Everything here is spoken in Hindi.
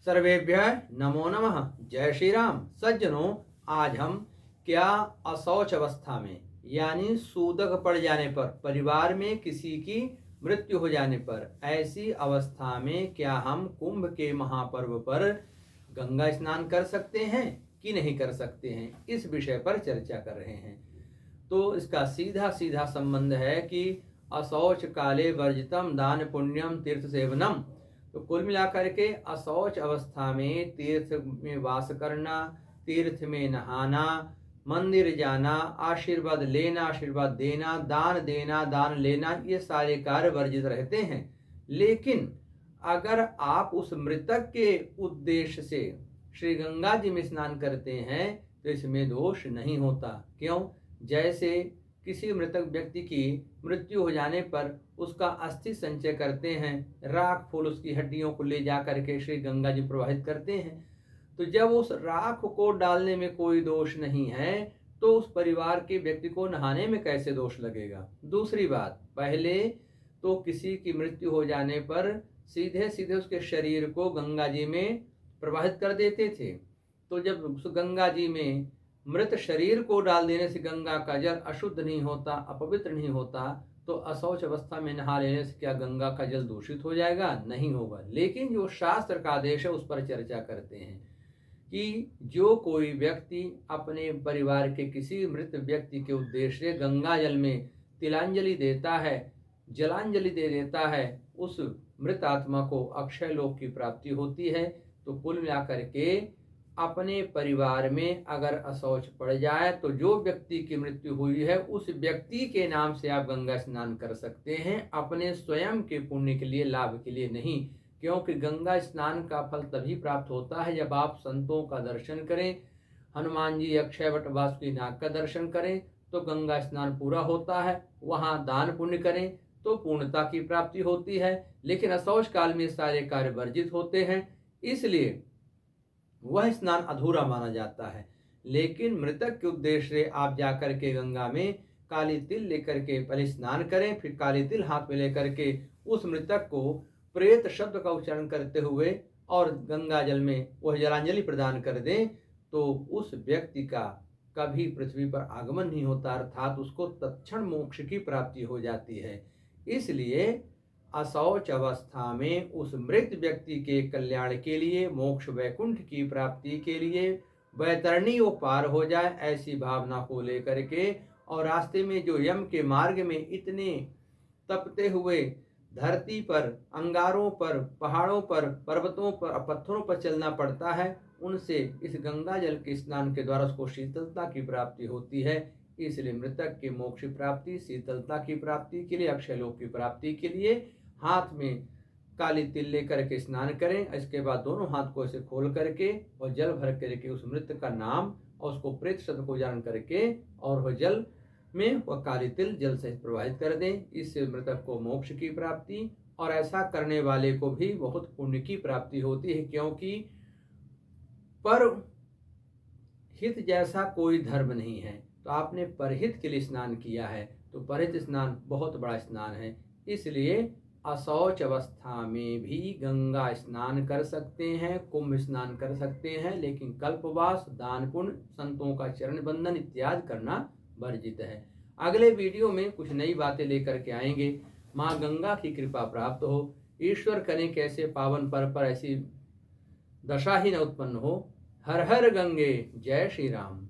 सर्वेभ्यः नमो नमः। जय श्री राम। सज्जनों, आज हम क्या अशौच अवस्था में यानी सूतक पड़ जाने पर, परिवार में किसी की मृत्यु हो जाने पर, ऐसी अवस्था में क्या हम कुंभ के महापर्व पर गंगा स्नान कर सकते हैं कि नहीं कर सकते हैं, इस विषय पर चर्चा कर रहे हैं। तो इसका सीधा सीधा संबंध है कि अशौच काले वर्जितम दान पुण्यम तीर्थ सेवनम। तो कुल मिलाकर के अशौच अवस्था में तीर्थ में वास करना, तीर्थ में नहाना, मंदिर जाना, आशीर्वाद लेना, आशीर्वाद देना, दान देना, दान लेना, ये सारे कार्य वर्जित रहते हैं। लेकिन अगर आप उस मृतक के उद्देश्य से श्री गंगा जी में स्नान करते हैं तो इसमें दोष नहीं होता। क्यों? जैसे किसी मृतक व्यक्ति की मृत्यु हो जाने पर उसका अस्थि संचय करते हैं, राख फूल उसकी हड्डियों को ले जा करके श्री गंगा जी प्रवाहित करते हैं, तो जब उस राख को डालने में कोई दोष नहीं है तो उस परिवार के व्यक्ति को नहाने में कैसे दोष लगेगा। दूसरी बात, पहले तो किसी की मृत्यु हो जाने पर सीधे सीधे उसके शरीर को गंगा जी में प्रवाहित कर देते थे। तो जब उस गंगा जी में मृत शरीर को डाल देने से गंगा का जल अशुद्ध नहीं होता, अपवित्र नहीं होता, तो अशौच अवस्था में नहा लेने से क्या गंगा का जल दूषित हो जाएगा? नहीं होगा। लेकिन जो शास्त्र का आदेश है उस पर चर्चा करते हैं कि जो कोई व्यक्ति अपने परिवार के किसी मृत व्यक्ति के उद्देश्य से गंगा जल में तिलांजलि देता है, जलांजलि दे देता है, उस मृत आत्मा को अक्षय लोक की प्राप्ति होती है। तो कुल मिलाकर के अपने परिवार में अगर अशौच पड़ जाए तो जो व्यक्ति की मृत्यु हुई है उस व्यक्ति के नाम से आप गंगा स्नान कर सकते हैं, अपने स्वयं के पुण्य के लिए, लाभ के लिए नहीं। क्योंकि गंगा स्नान का फल तभी प्राप्त होता है जब आप संतों का दर्शन करें, हनुमान जी, अक्षय वट, वासुकीनाग का दर्शन करें तो गंगा स्नान पूरा होता है। वहाँ दान पुण्य करें तो पूर्णता की प्राप्ति होती है। लेकिन अशौच काल में सारे कार्य वर्जित होते हैं, इसलिए वह स्नान अधूरा माना जाता है। लेकिन मृतक के उद्देश्य से आप जाकर के गंगा में काली तिल लेकर के पहले स्नान करें, फिर काली तिल हाथ में लेकर के उस मृतक को प्रेत शब्द का उच्चारण करते हुए और गंगा जल में वह जलांजलि प्रदान कर दें तो उस व्यक्ति का कभी पृथ्वी पर आगमन नहीं होता, अर्थात उसको तत्क्षण मोक्ष की प्राप्ति हो जाती है। इसलिए अशौच अवस्था में उस मृत व्यक्ति के कल्याण के लिए, मोक्ष वैकुंठ की प्राप्ति के लिए, वैतरणी वो पार हो जाए, ऐसी भावना को लेकर के, और रास्ते में जो यम के मार्ग में इतने तपते हुए धरती पर, अंगारों पर, पहाड़ों पर, पर्वतों पर, पत्थरों पर चलना पड़ता है, उनसे इस गंगा जल के स्नान के द्वारा उसको शीतलता की प्राप्ति होती है। इसलिए मृतक के मोक्ष प्राप्ति, शीतलता की प्राप्ति के लिए, अक्षय लोक की प्राप्ति के लिए हाथ में काली तिल लेकर के स्नान करें। इसके बाद दोनों हाथ को ऐसे खोल करके और जल भर करके उस मृत का नाम और उसको प्रेत शब्द को उच्चारण करके और वह जल में वह काली तिल जल से प्रवाहित कर दें। इससे मृतक को मोक्ष की प्राप्ति, और ऐसा करने वाले को भी बहुत पुण्य की प्राप्ति होती है। क्योंकि पर हित जैसा कोई धर्म नहीं है, तो आपने परहित के लिए स्नान किया है, तो परहित स्नान बहुत बड़ा स्नान है। इसलिए अशौच अवस्था में भी गंगा स्नान कर सकते हैं, कुंभ स्नान कर सकते हैं, लेकिन कल्पवास, दान पुण्य, संतों का चरण बंदन इत्यादि करना वर्जित है। अगले वीडियो में कुछ नई बातें लेकर के आएंगे। माँ गंगा की कृपा प्राप्त हो, ईश्वर करें कैसे पावन पर ऐसी दशा ही न उत्पन्न हो। हर हर गंगे, जय श्री राम।